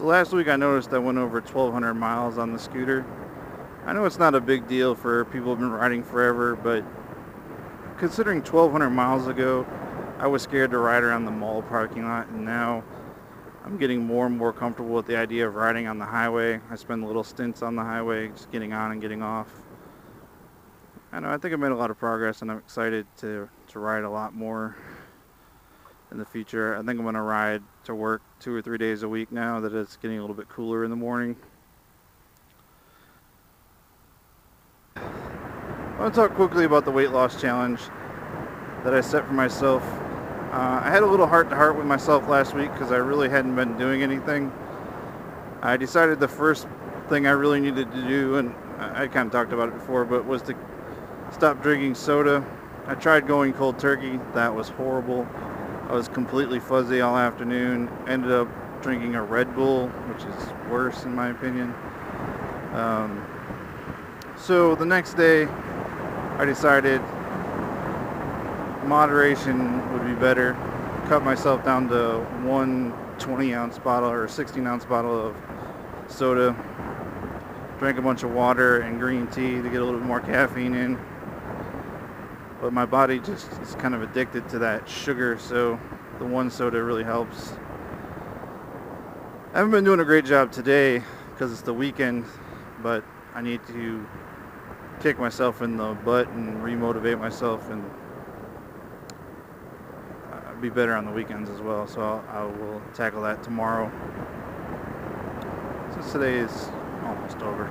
So last week I noticed I went over 1,200 miles on the scooter. I know it's not a big deal for people who've been riding forever, but considering 1,200 miles ago, I was scared to ride around the mall parking lot, and now I'm getting more and more comfortable with the idea of riding on the highway. I spend little stints on the highway, just getting on and getting off. I know, I think I made a lot of progress, and I'm excited to ride a lot more in the future. I think I'm going to ride to work 2 or 3 days a week now that it's getting a little bit cooler in the morning. I want to talk quickly about the weight loss challenge that I set for myself. I had a little heart-to-heart with myself last week because I really hadn't been doing anything. I decided the first thing I really needed to do, and I kind of talked about it before, but was to stop drinking soda. I tried going cold turkey. That was horrible. I was completely fuzzy all afternoon. Ended up drinking a Red Bull, which is worse in my opinion. So the next day, I decided moderation would be better. Cut myself down to one 20-ounce bottle or 16-ounce bottle of soda. Drank a bunch of water and green tea to get a little bit more caffeine in. But my body just is kind of addicted to that sugar, so the one soda really helps. I haven't been doing a great job today because it's the weekend, but I need to kick myself in the butt and remotivate myself and be better on the weekends as well. So I will tackle that tomorrow, since today is almost over.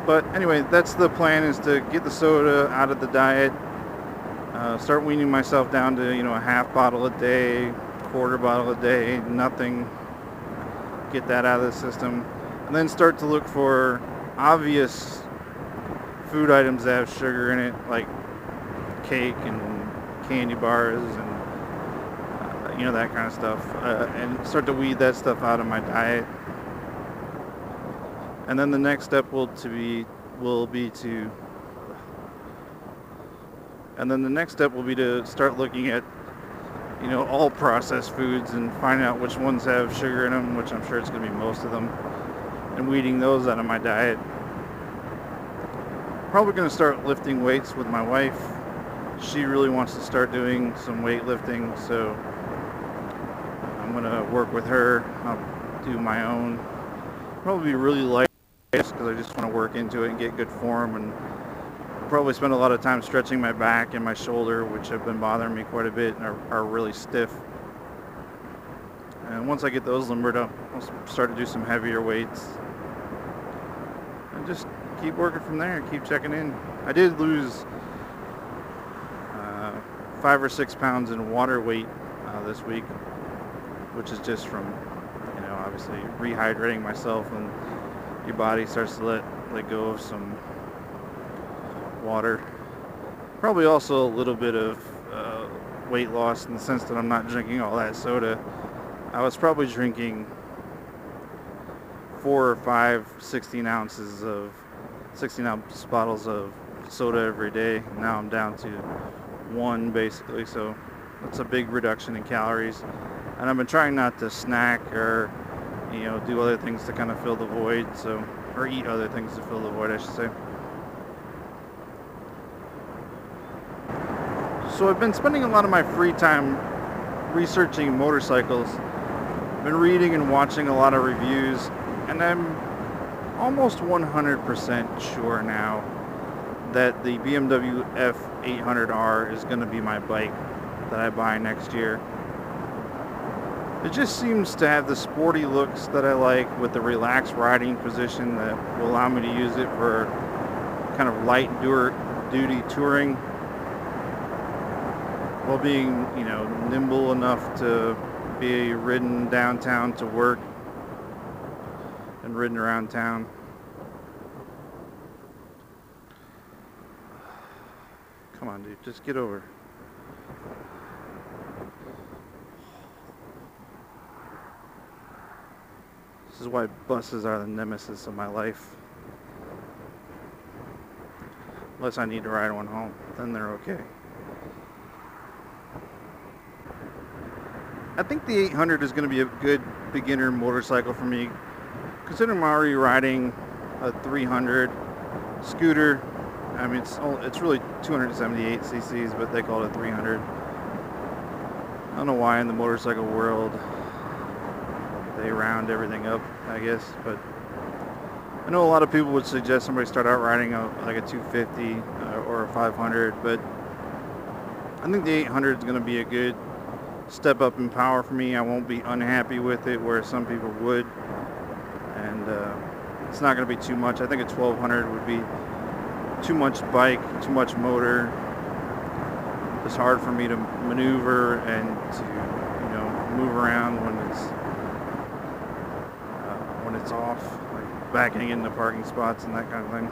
But anyway, that's the plan, is to get the soda out of the diet, start weaning myself down to, a half bottle a day, quarter bottle a day, nothing. Get that out of the system. And then start to look for obvious food items that have sugar in it, like cake and candy bars and, that kind of stuff. And start to weed that stuff out of my diet. And then the next step will be to start looking at, all processed foods and finding out which ones have sugar in them, which I'm sure it's going to be most of them, and weeding those out of my diet. Probably going to start lifting weights with my wife. She really wants to start doing some weightlifting, so I'm going to work with her. I'll do my own. Probably be really light because I just want to work into it and get good form, and probably spend a lot of time stretching my back and my shoulder, which have been bothering me quite a bit and are really stiff. And once I get those limbered up, I'll start to do some heavier weights and just keep working from there and keep checking in. I did lose 5 or 6 pounds in water weight this week, which is just from obviously rehydrating myself, and your body starts to let go of some water. Probably also a little bit of weight loss in the sense that I'm not drinking all that soda. I was probably drinking 4 or 5 16-ounce bottles of soda every day. Now I'm down to 1 basically, so that's a big reduction in calories. And I've been trying not to snack or do other things to kind of fill the void, or eat other things to fill the void, I should say. So I've been spending a lot of my free time researching motorcycles. I've been reading and watching a lot of reviews, and I'm almost 100% sure now that the BMW F800R is going to be my bike that I buy next year. It just seems to have the sporty looks that I like, with the relaxed riding position that will allow me to use it for kind of light duty touring, while being, nimble enough to be ridden downtown to work and ridden around town. Come on, dude, just get over. This is why buses are the nemesis of my life. Unless I need to ride one home, then they're okay. I think the 800 is going to be a good beginner motorcycle for me. Considering I'm already riding a 300 scooter. I mean, it's really 278 cc's, but they call it a 300. I don't know why in the motorcycle world they round everything up, I guess, but I know a lot of people would suggest somebody start out riding like a 250 or a 500, but I think the 800 is going to be a good step up in power for me. I won't be unhappy with it, where some people would, and it's not going to be too much. I think a 1200 would be too much bike, too much motor. It's hard for me to maneuver and to, move around when it's off, like backing into parking spots and that kind of thing.